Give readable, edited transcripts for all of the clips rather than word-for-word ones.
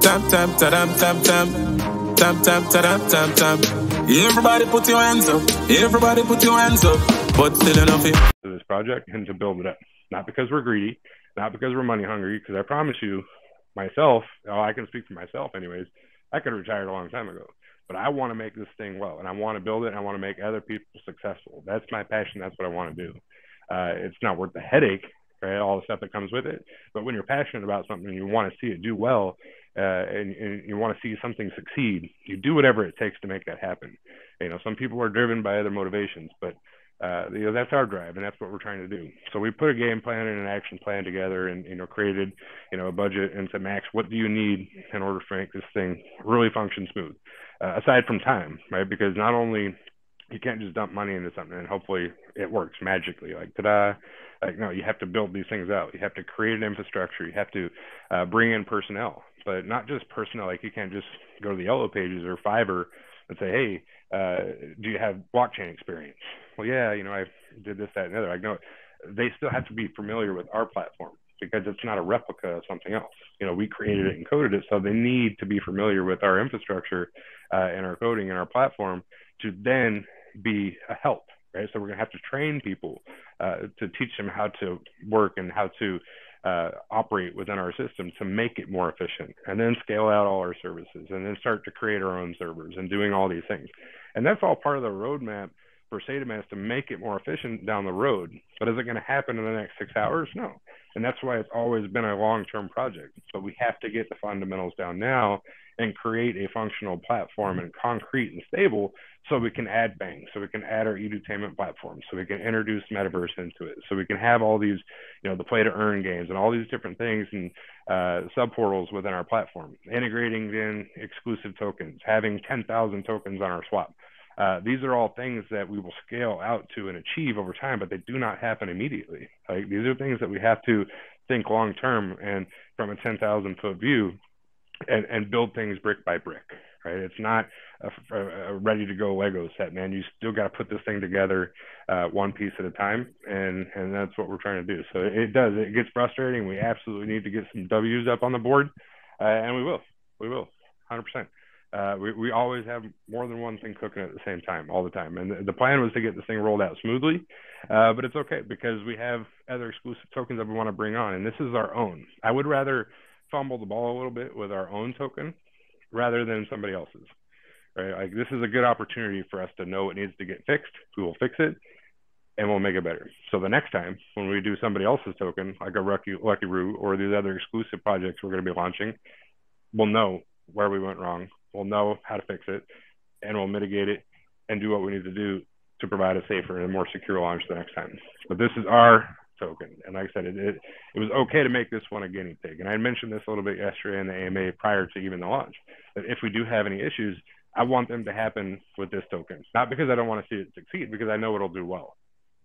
Tap, tap, ta-dam, tap, tap. Tap, tap, ta-dam, tap, tap. Everybody put your hands up. Everybody put your hands up. But still enough to this project and to build it up. Not because we're greedy, not because we're money hungry, because I promise you, myself, I can speak for myself anyways, I could have retired a long time ago. But I want to make this thing well, and I want to build it, and I want to make other people successful. That's my passion. That's what I want to do. It's not worth the headache, right? All the stuff that comes with it. But when you're passionate about something, you want to see it do well, and you want to see something succeed, you do whatever it takes to make that happen. You know, some people are driven by other motivations, but you know, that's our drive, and that's what we're trying to do. So we put a game plan and an action plan together, and you know, created, you know, a budget, and said, Max, what do you need in order to make this thing really function smooth? Aside from time, right? Because not only you can't just dump money into something and hopefully it works magically, like ta-da. Like, no, you have to build these things out. You have to create an infrastructure. You have to bring in personnel, but not just personnel. Like, you can't just go to the Yellow Pages or Fiverr and say, hey, do you have blockchain experience? Well, yeah, you know, I did this, that, and the other. Like, no, they still have to be familiar with our platform, because it's not a replica of something else. You know, we created it and coded it, so they need to be familiar with our infrastructure and our coding and our platform to then be a help, right? So we're gonna have to train people to teach them how to work and how to operate within our system to make it more efficient, and then scale out all our services, and then start to create our own servers and doing all these things. And that's all part of the roadmap for SAITAMA, to make it more efficient down the road. But is it going to happen in the next 6 hours? No. And that's why it's always been a long-term project. So we have to get the fundamentals down now and create a functional platform and concrete and stable, so we can add banks, so we can add our edutainment platform, so we can introduce metaverse into it, so we can have all these, you know, the play to earn games and all these different things and subportals within our platform, integrating in exclusive tokens, having 10,000 tokens on our swap. These are all things that we will scale out to and achieve over time, but they do not happen immediately. Like, these are things that we have to think long term and from a 10,000 foot view, and build things brick by brick, right? It's not a ready to go Lego set, man. You still got to put this thing together one piece at a time, and that's what we're trying to do. So it gets frustrating. We absolutely need to get some W's up on the board, and we will 100%. We always have more than one thing cooking at the same time, all the time. And the plan was to get this thing rolled out smoothly, but it's okay, because we have other exclusive tokens that we want to bring on, and this is our own. I would rather fumble the ball a little bit with our own token rather than somebody else's, right? Like, this is a good opportunity for us to know what needs to get fixed. We will fix it, and we'll make it better. So the next time when we do somebody else's token, like a Lucky Root or these other exclusive projects we're going to be launching, we'll know where we went wrong. We'll know how to fix it, and we'll mitigate it and do what we need to do to provide a safer and more secure launch the next time. But this is our token, and like I said, it was okay to make this one a guinea pig. And I mentioned this a little bit yesterday in the AMA prior to even the launch, that if we do have any issues, I want them to happen with this token. Not because I don't want to see it succeed, because I know it'll do well,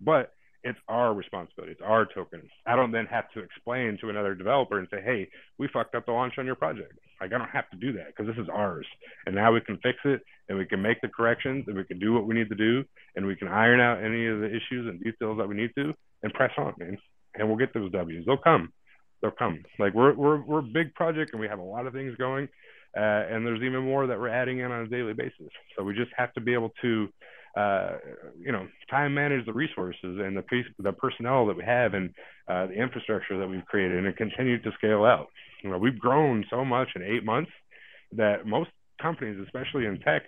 but it's our responsibility. It's our token. I don't then have to explain to another developer and say, hey, we fucked up the launch on your project. Like, I don't have to do that, because this is ours. And now we can fix it, and we can make the corrections, and we can do what we need to do, and we can iron out any of the issues and details that we need to, and press on, man. And we'll get those W's. They'll come. They'll come. Like, we're a big project, and we have a lot of things going, and there's even more that we're adding in on a daily basis. So we just have to be able to you know, time manage the resources and the personnel that we have, and the infrastructure that we've created, and continue to scale out. You know, we've grown so much in 8 months that most companies, especially in tech,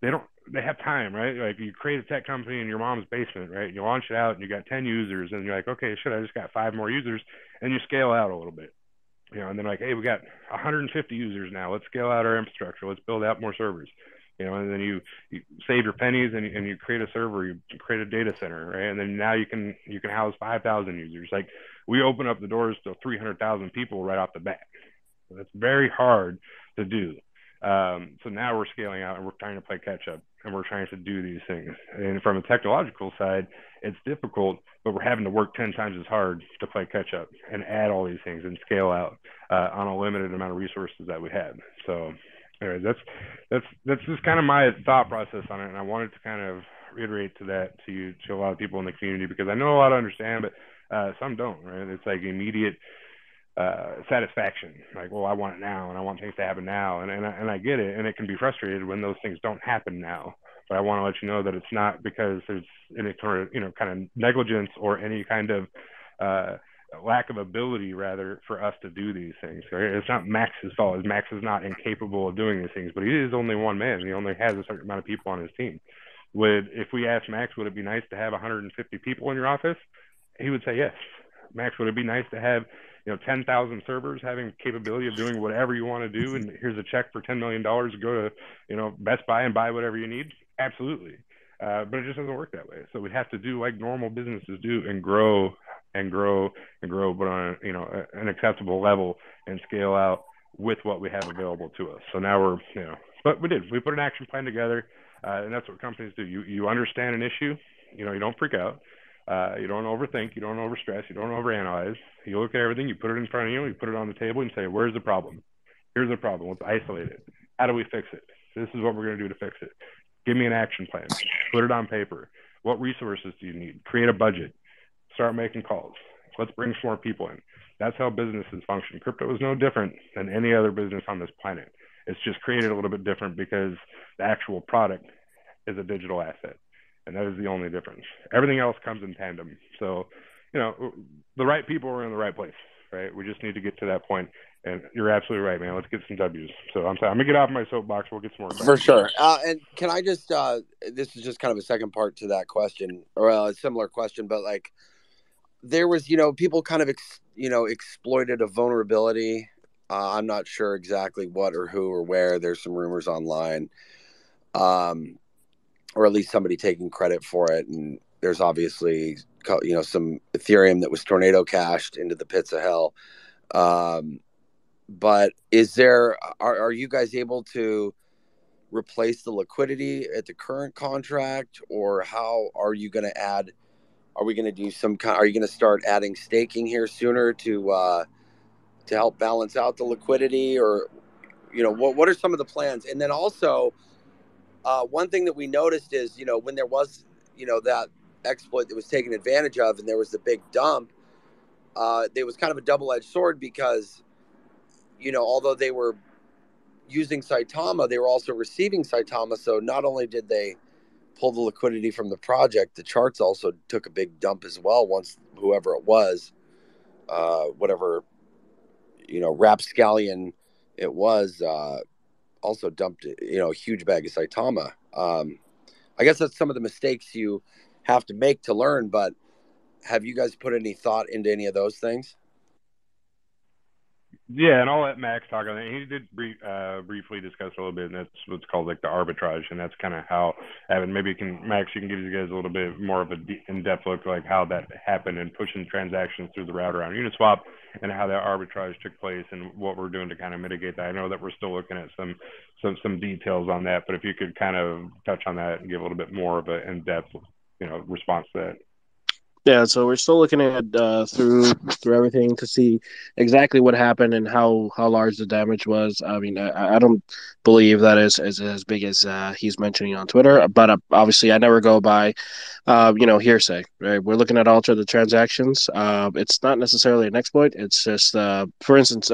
they have time, right? Like, you create a tech company in your mom's basement, right? You launch it out, and you got 10 users, and you're like, okay, shit, I just got 5 more users, and you scale out a little bit, you know, and then like, hey, we got 150 users now. Let's scale out our infrastructure. Let's build out more servers. You know, and then you save your pennies, and you create a server, you create a data center, right? And then now you can house 5,000 users. Like, we open up the doors to 300,000 people right off the bat. So that's very hard to do. So now we're scaling out, and we're trying to play catch up, and we're trying to do these things. And from a technological side, it's difficult, but we're having to work 10 times as hard to play catch up and add all these things and scale out on a limited amount of resources that we have. So anyways, that's just kind of my thought process on it, and I wanted to kind of reiterate to a lot of people in the community, because I know a lot understand, but some don't, right? It's like immediate satisfaction. Like, well, I want it now, and I want things to happen now, and I get it, and it can be frustrated when those things don't happen now. But I want to let you know that it's not because there's any sort of kind of negligence or any kind of lack of ability, rather, for us to do these things. Right? It's not Max's fault. Max is not incapable of doing these things, but he is only one man. He only has a certain amount of people on his team. If we asked Max, would it be nice to have 150 people in your office? He would say yes. Max, would it be nice to have 10,000 servers having capability of doing whatever you want to do, and here's a check for $10 million to go to Best Buy and buy whatever you need? Absolutely. But it just doesn't work that way. So we have to do like normal businesses do, and grow and grow and grow, but on an acceptable level, and scale out with what we have available to us. So now we're but we put an action plan together, and that's what companies do. You understand an issue, you don't freak out. You don't overthink, you don't overstress, you don't overanalyze. You look at everything, you put it in front of you, you put it on the table, and say, where's the problem? Here's the problem. Let's isolate it. How do we fix it? This is what we're going to do to fix it. Give me an action plan. Put it on paper. What resources do you need? Create a budget. Start making calls. Let's bring some more people in. That's how businesses function. Crypto is no different than any other business on this planet. It's just created a little bit different because the actual product is a digital asset. And that is the only difference. Everything else comes in tandem. So, the right people are in the right place, right? We just need to get to that point. And you're absolutely right, man. Let's get some W's. So I'm going to get off my soapbox. We'll get some more questions. For sure. And can I just, this is just kind of a second part to that question, or a similar question, but like there was, people kind of, exploited a vulnerability. I'm not sure exactly what or who or where. There's some rumors online. Or at least somebody taking credit for it. And there's obviously, some Ethereum that was tornado cashed into the pits of hell. But are you guys able to replace the liquidity at the current contract, or how are you going to add? Are we going to do are you going to start adding staking here sooner to help balance out the liquidity, or, what are some of the plans? And then also, one thing that we noticed is, when there was, that exploit that was taken advantage of, and there was the big dump, there was kind of a double-edged sword because, although they were using Saitama, they were also receiving Saitama. So not only did they pull the liquidity from the project, the charts also took a big dump as well. Once whoever it was, whatever, rapscallion it was, also dumped, a huge bag of Saitama. I guess that's some of the mistakes you have to make to learn, but have you guys put any thought into any of those things? Yeah, and I'll let Max talk on that. He did briefly discuss a little bit, and that's what's called like the arbitrage, and that's kind of how Evan, maybe Max, you can give you guys a little bit more of a in-depth look like how that happened and pushing transactions through the router on Uniswap, and how that arbitrage took place, and what we're doing to kind of mitigate that. I know that we're still looking at some details on that, but if you could kind of touch on that and give a little bit more of an in-depth response to that. Yeah, so we're still looking at through everything to see exactly what happened and how large the damage was. I mean, I don't believe that is as big as he's mentioning on Twitter, but obviously I never go by hearsay. Right? We're looking at all of the transactions. It's not necessarily an exploit. It's just, for instance,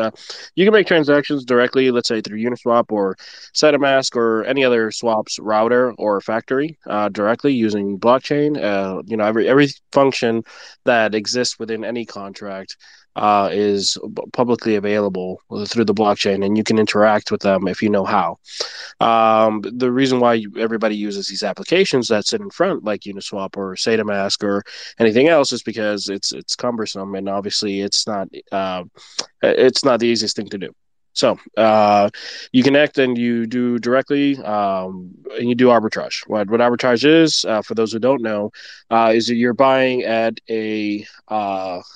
you can make transactions directly, let's say through Uniswap or SaitaMask or any other swaps router or factory directly using blockchain. Every function that exists within any contract is publicly available through the blockchain, and you can interact with them if you know how. The reason why everybody uses these applications that sit in front, like Uniswap or SaitaMask or anything else, is because it's cumbersome, and obviously it's not the easiest thing to do. So you connect and you do directly, and you do arbitrage. What arbitrage is, for those who don't know, is that you're buying at a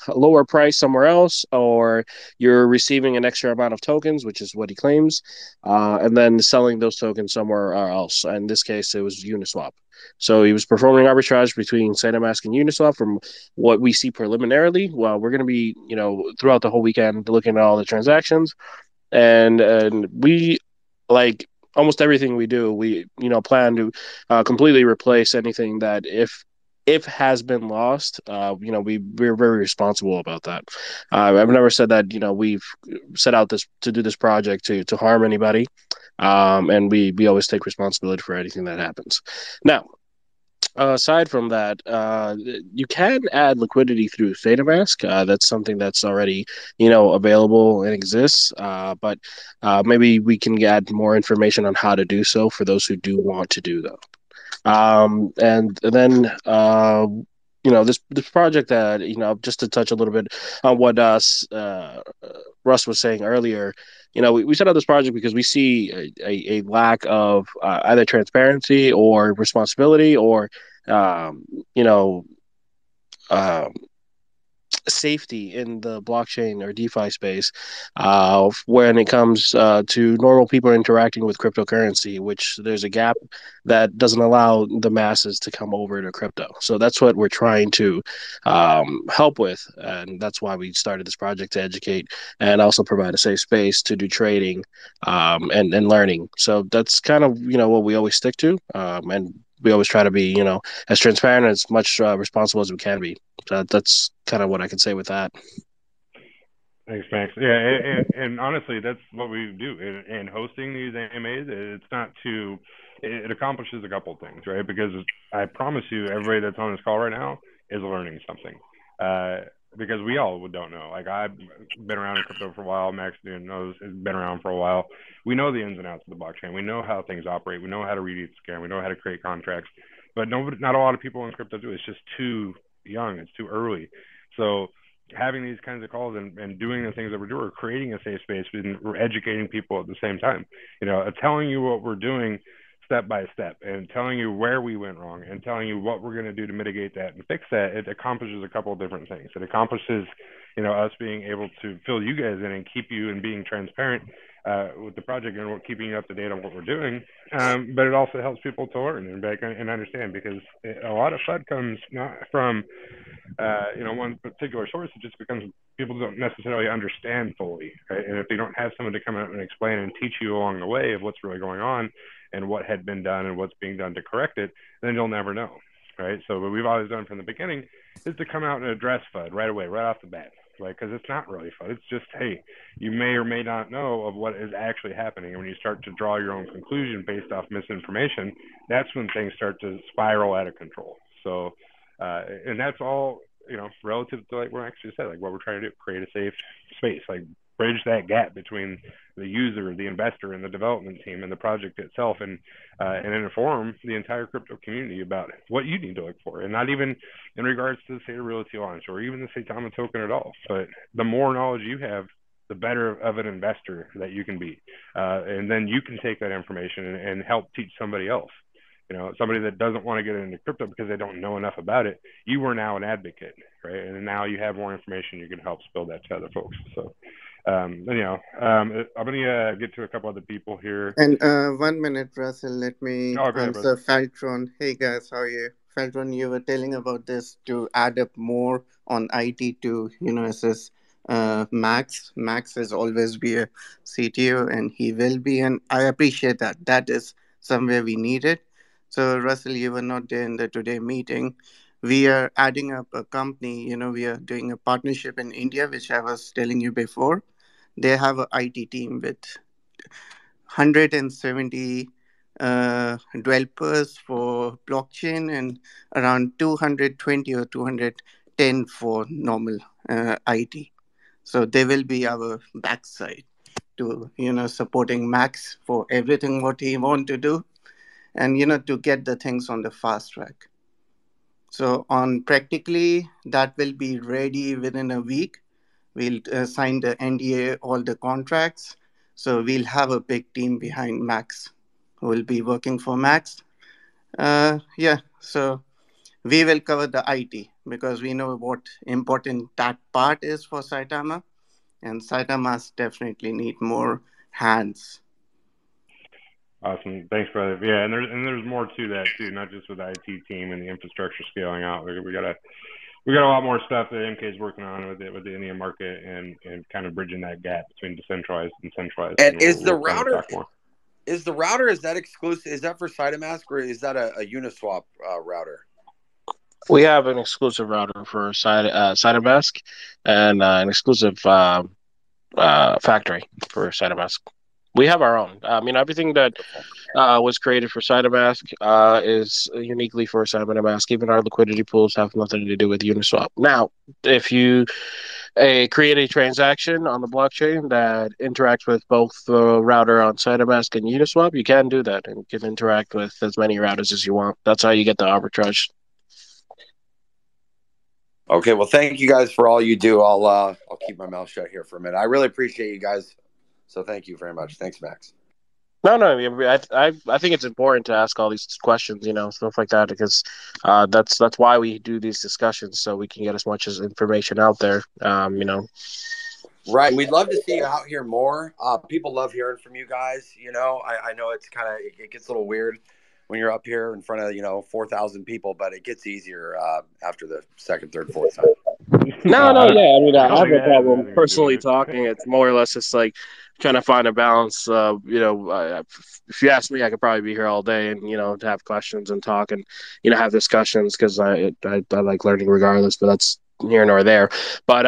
lower price somewhere else, or you're receiving an extra amount of tokens, which is what he claims, and then selling those tokens somewhere else. In this case, it was Uniswap. So he was performing arbitrage between SaitaMask and Uniswap from what we see preliminarily. Well, we're going to be, throughout the whole weekend looking at all the transactions. And we, like almost everything we do, we plan to completely replace anything that, if if has been lost, we're very responsible about that. I've never said that we've set out to do this project to harm anybody, and we always take responsibility for anything that happens. Now, aside from that, you can add liquidity through SaitaMask. That's something that's already available and exists. But maybe we can add more information on how to do so for those who do want to do that. And then this project that just to touch a little bit on what Russ was saying earlier. We set up this project because we see a lack of either transparency or responsibility or um, you know um, safety in the blockchain or DeFi space when it comes to normal people interacting with cryptocurrency, which there's a gap that doesn't allow the masses to come over to crypto. So that's what we're trying to help with. And that's why we started this project to educate and also provide a safe space to do trading and learning. So that's kind of, what we always stick to. And we always try to be, as transparent and as much responsible as we can be. That's kind of what I can say with that. Thanks, Max. Yeah, and honestly, that's what we do. In hosting these AMAs, it's not too. It accomplishes a couple of things, right? Because I promise you, everybody that's on this call right now is learning something. Because we all don't know. Like, I've been around in crypto for a while. Max knows has been around for a while. We know the ins and outs of the blockchain. We know how things operate. We know how to read each scan. We know how to create contracts. But not a lot of people in crypto do. It's just too young. It's too early. So having these kinds of calls and doing the things that we're doing, we're creating a safe space and we're educating people at the same time. Telling you what we're doing step by step and telling you where we went wrong and telling you what we're going to do to mitigate that and fix that. It accomplishes a couple of different things. It accomplishes, us being able to fill you guys in and keep you and being transparent with the project and keeping you up to date on what we're doing. But it also helps people to learn and understand, because a lot of FUD comes not from one particular source. It just becomes people don't necessarily understand fully, right? And if they don't have someone to come out and explain and teach you along the way of what's really going on and what had been done and what's being done to correct it, then you'll never know, right? So what we've always done from the beginning is to come out and address FUD right away, right off the bat, like, because it's not really FUD. It's just, hey, you may or may not know of what is actually happening. And when you start to draw your own conclusion based off misinformation, that's when things start to spiral out of control. So, and that's all, relative to like what I actually said, like what we're trying to do, create a safe space, like bridge that gap between the user, the investor, and the development team and the project itself, and inform the entire crypto community about what you need to look for, and not even in regards to the Saita Realty launch or even the Saitama token at all. But the more knowledge you have, the better of an investor that you can be, and then you can take that information and help teach somebody else. Somebody that doesn't want to get into crypto because they don't know enough about it. You are now an advocate, right? And now you have more information. You can help spill that to other folks. So, I'm gonna get to a couple other people here. And 1 minute, Russell. Let me answer Feltron. Hey guys, how are you? Feltron, you were telling about this to add up more on IT to assess Max. Max has always be a CTO, and he will be, and I appreciate that. That is somewhere we need it. So Russell, you were not there in the today meeting. We are adding up a company. We are doing a partnership in India, which I was telling you before. They have an IT team with 170 developers for blockchain and around 220 or 210 for normal IT. So they will be our backside to supporting Max for everything what he want to do, and to get the things on the fast track. So on practically that will be ready within a week. We'll sign the NDA, all the contracts. So we'll have a big team behind Max who will be working for Max. So we will cover the IT because we know what important that part is for Saitama, and Saitamas definitely need more hands. Awesome, thanks, brother. Yeah, and there's more to that too, not just with the IT team and the infrastructure scaling out. We got a lot more stuff that MK is working on with the Indian market and kind of bridging that gap between decentralized and centralized. And is the router? Is the router, is that exclusive? Is that for SaitaMask, or is that a Uniswap router? We have an exclusive router for SAITAMA and an exclusive factory for SAITAMA. We have our own. Everything that was created for SAITAMA is uniquely for SAITAMA. Even our liquidity pools have nothing to do with Uniswap. Now, if you create a transaction on the blockchain that interacts with both the router on SAITAMA and Uniswap, you can do that and you can interact with as many routers as you want. That's how you get the arbitrage. Okay, well, thank you guys for all you do. I'll keep my mouth shut here for a minute. I really appreciate you guys, so thank you very much. Thanks, Max. No, I think it's important to ask all these questions, stuff like that, because that's why we do these discussions, so we can get as much as information out there. Right. We'd love to see you out here more. People love hearing from you guys. I know it's it gets a little weird when you're up here in front of 4,000 people, but it gets easier after the second, third, fourth time. No, I have no problem personally talking. It's more or less just like trying to find a balance. If you ask me, I could probably be here all day and to have questions and talk and have discussions, because I like learning regardless. But that's here nor there. But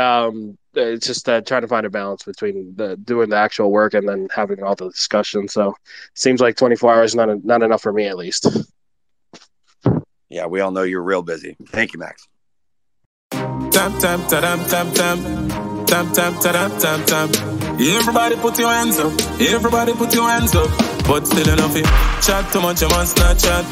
it's just trying to find a balance between doing the actual work and then having all the discussion. So it seems like 24 hours is not enough for me, at least. Yeah, we all know you're real busy. Thank you, Max. Tap tap tap tap tap tap tap tap tap tap. Everybody put your hands up. Everybody put your hands up. But still enough, chat too much, you must not chat.